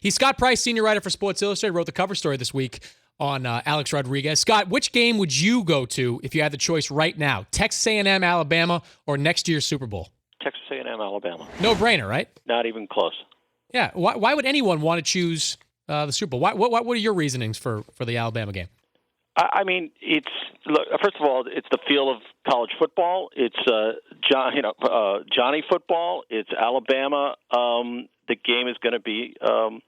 He's Scott Price, senior writer for Sports Illustrated, wrote the cover story this week on Alex Rodriguez. Scott, which game would you go to if you had the choice right now? Texas A&M, Alabama, or next year's Super Bowl? Texas A&M, Alabama. No brainer, right? Not even close. Yeah. Why would anyone want to choose the Super Bowl? What are your reasonings for the Alabama game? I mean, first of all, it's the feel of college football. It's Johnny football. It's Alabama. The game is going to be so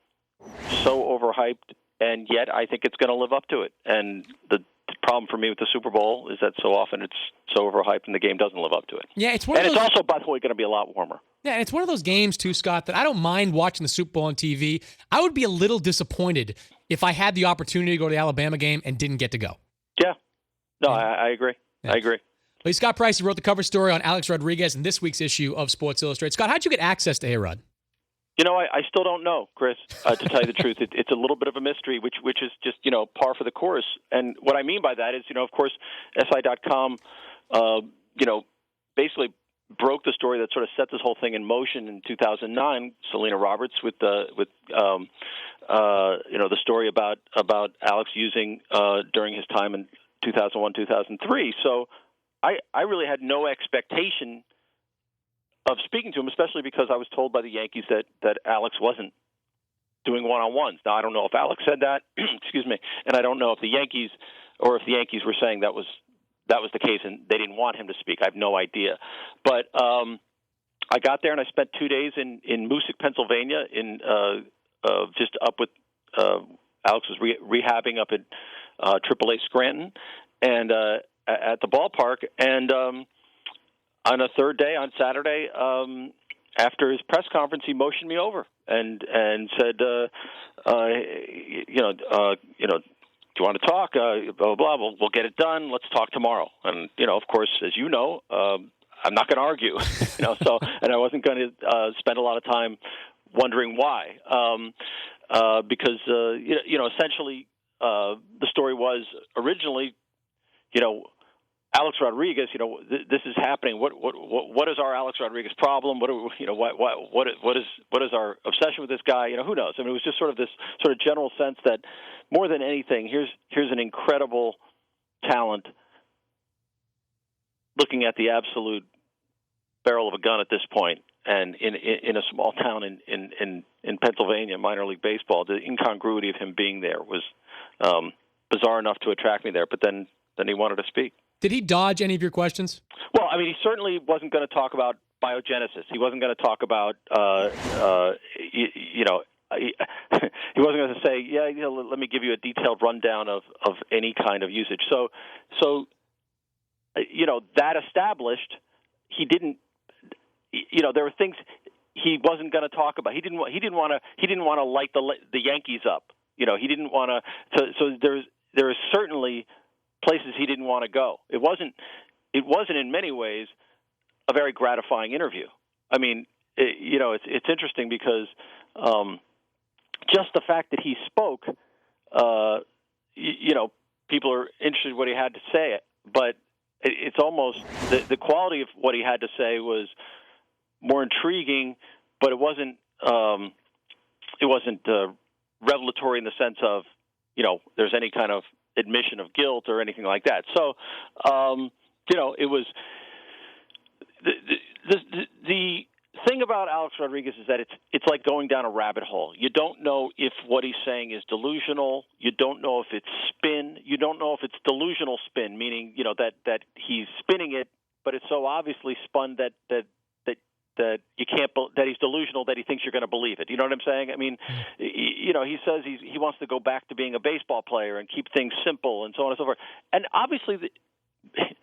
overhyped, and yet I think it's going to live up to it. And the problem for me with the Super Bowl is that so often it's so overhyped and the game doesn't live up to it. Yeah, it's also, by the way, going to be a lot warmer. Yeah, and it's one of those games too, Scott, that I don't mind watching the Super Bowl on TV. I would be a little disappointed if I had the opportunity to go to the Alabama game and didn't get to go. Yeah. No, I agree. Yeah. I agree. Well, Scott Price, wrote the cover story on Alex Rodriguez in this week's issue of Sports Illustrated. Scott, how'd you get access to A-Rod? I still don't know, Chris, to tell you the truth. It's a little bit of a mystery, which is just, par for the course. And what I mean by that is, of course, SI.com, basically broke the story that sort of set this whole thing in motion in 2009. Selena Roberts with the story about Alex using during his time in 2001, 2003. So I really had no expectation of speaking to him, especially because I was told by the Yankees that Alex wasn't doing one-on-ones. Now, I don't know if Alex said that, excuse me, and I don't know if the Yankees were saying that was the case and they didn't want him to speak. I have no idea. But I got there and I spent 2 days in Moosic, Pennsylvania, just up with Alex was rehabbing up at AAA Scranton and at the ballpark. And on a third day, on Saturday, after his press conference, he motioned me over and said, do you want to talk? Blah, blah, blah. We'll get it done. Let's talk tomorrow. And, of course, as you know, I'm not going to argue, and I wasn't going to spend a lot of time wondering why. Because, essentially, the story was originally, Alex Rodriguez, this is happening. What is our Alex Rodriguez problem? What is our obsession with this guy? Who knows? I mean, it was just sort of this sort of general sense that more than anything, here's an incredible talent looking at the absolute barrel of a gun at this point, and in a small town in Pennsylvania, minor league baseball, the incongruity of him being there was bizarre enough to attract me there. But then he wanted to speak. Did he dodge any of your questions? Well, I mean, he certainly wasn't going to talk about biogenesis. He wasn't going to talk about, he wasn't going to say, let me give you a detailed rundown of any kind of usage. So, that established, he didn't, there were things he wasn't going to talk about. He didn't want to light the Yankees up. He didn't want to. So there is certainly places he didn't want to go. It wasn't in many ways a very gratifying interview. I mean, it's interesting because just the fact that he spoke, people are interested in what he had to say, but it's almost the quality of what he had to say was more intriguing, but it wasn't revelatory in the sense of there's any kind of admission of guilt or anything like that. So, it was the thing about Alex Rodriguez is that it's like going down a rabbit hole. You don't know if what he's saying is delusional. You don't know if it's spin. You don't know if it's delusional spin, meaning that he's spinning it, but it's so obviously spun that you can't, that he's delusional, that he thinks you're going to believe it. You know what I'm saying? I mean, he says he wants to go back to being a baseball player and keep things simple and so on and so forth. And obviously,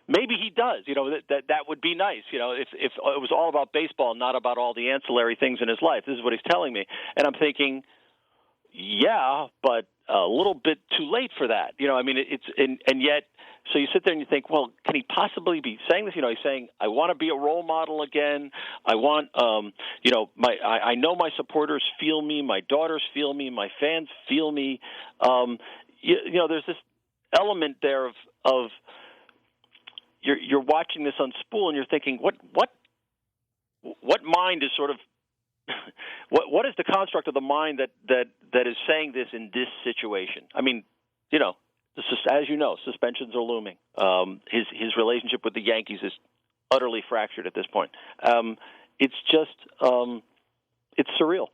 maybe he does. That would be nice. If it was all about baseball, not about all the ancillary things in his life. This is what he's telling me, and I'm thinking, yeah, but a little bit too late for that. I mean, and yet. So you sit there and you think, well, can he possibly be saying this? He's saying, I want to be a role model again. I want, I know my supporters feel me, my daughters feel me, my fans feel me. There's this element there of you're watching this unspool and you're thinking, what mind is sort of what is the construct of the mind that is saying this in this situation? I mean, as you know, suspensions are looming. His relationship with the Yankees is utterly fractured at this point. It's just it's surreal.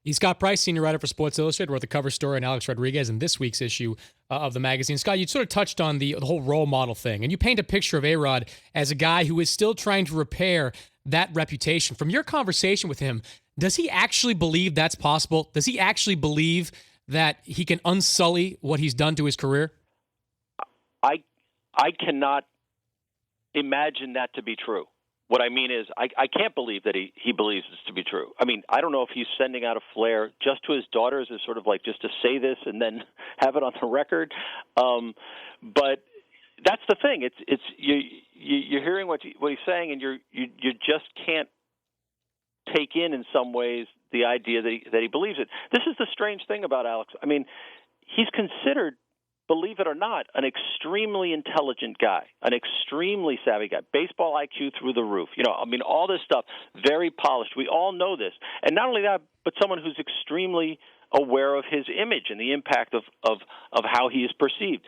He's Scott Price, senior writer for Sports Illustrated, wrote the cover story on Alex Rodriguez in this week's issue of the magazine. Scott, you sort of touched on the whole role model thing, and you paint a picture of A-Rod as a guy who is still trying to repair that reputation. From your conversation with him, does he actually believe that's possible? Does he actually believe that he can unsully what he's done to his career? I cannot imagine that to be true. What I mean is, I can't believe that he believes this to be true. I mean, I don't know if he's sending out a flare just to his daughters as sort of like just to say this and then have it on the record. But that's the thing. It's you're hearing what he's saying, and you just can't take in some ways the idea that he believes it. This is the strange thing about Alex. I mean, he's considered, believe it or not, an extremely intelligent guy, an extremely savvy guy, baseball IQ through the roof. All this stuff, very polished. We all know this. And not only that, but someone who's extremely aware of his image and the impact of how he is perceived.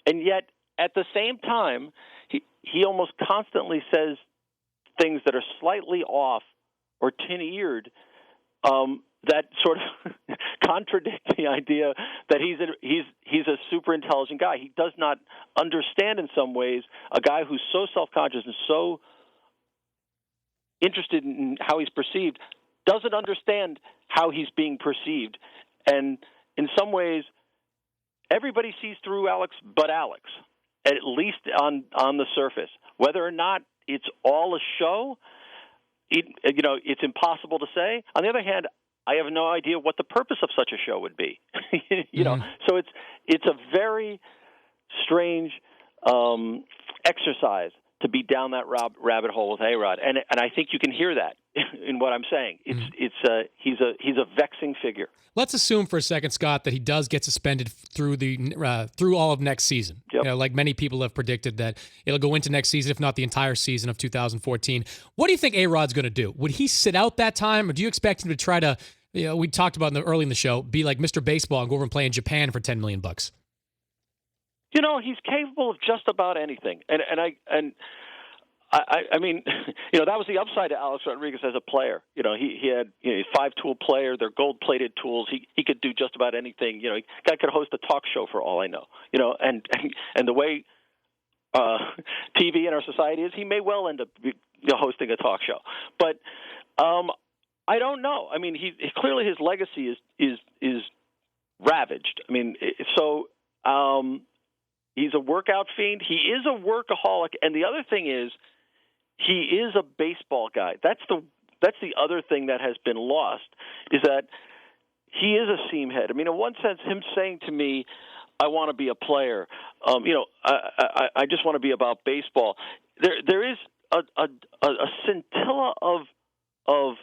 And yet, at the same time, he almost constantly says things that are slightly off or tin-eared that sort of contradict the idea that he's a super intelligent guy. He does not understand in some ways a guy who's so self-conscious and so interested in how he's perceived doesn't understand how he's being perceived. And in some ways, everybody sees through Alex but Alex, at least on the surface. Whether or not it's all a show, it's impossible to say. On the other hand, I have no idea what the purpose of such a show would be. So it's a very strange exercise to be down that rabbit hole with A-Rod, and I think you can hear that in what I'm saying. He's a vexing figure. Let's assume for a second, Scott, that he does get suspended through all of next season. Yep. Like many people have predicted that it'll go into next season, if not the entire season of 2014. What do you think A-Rod's going to do? Would he sit out that time, or do you expect him to try to, we talked about early in the show, be like Mr. Baseball and go over and play in Japan for $10 million? He's capable of just about anything, I mean, that was the upside to Alex Rodriguez as a player. He had a 5-tool player. They're gold-plated tools. He could do just about anything. Guy could host a talk show for all I know. And the way TV in our society is, he may well end up hosting a talk show. But I don't know. I mean, clearly his legacy is ravaged. I mean, so. He's a workout fiend. He is a workaholic, and the other thing is, he is a baseball guy. That's the other thing that has been lost, is that he is a seamhead. I mean, in one sense, him saying to me, "I want to be a player," I just want to be about baseball. There is a scintilla of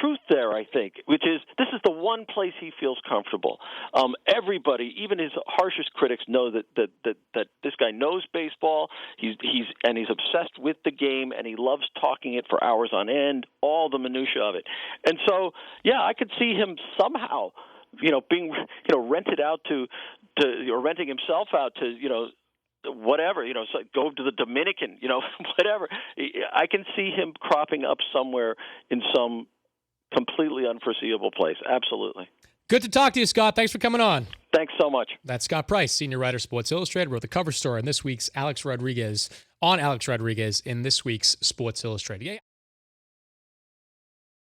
truth there, I think, which is this is the one place he feels comfortable. Everybody, even his harshest critics, know that this guy knows baseball. He's obsessed with the game, and he loves talking it for hours on end, all the minutia of it. And so, yeah, I could see him somehow, being rented out to or renting himself out to whatever, so go to the Dominican, whatever. I can see him cropping up somewhere in some completely unforeseeable place. Absolutely. Good to talk to you, Scott. Thanks for coming on. Thanks so much. That's Scott Price, senior writer, Sports Illustrated, wrote the cover story on this week's Alex Rodriguez in this week's Sports Illustrated. Yeah.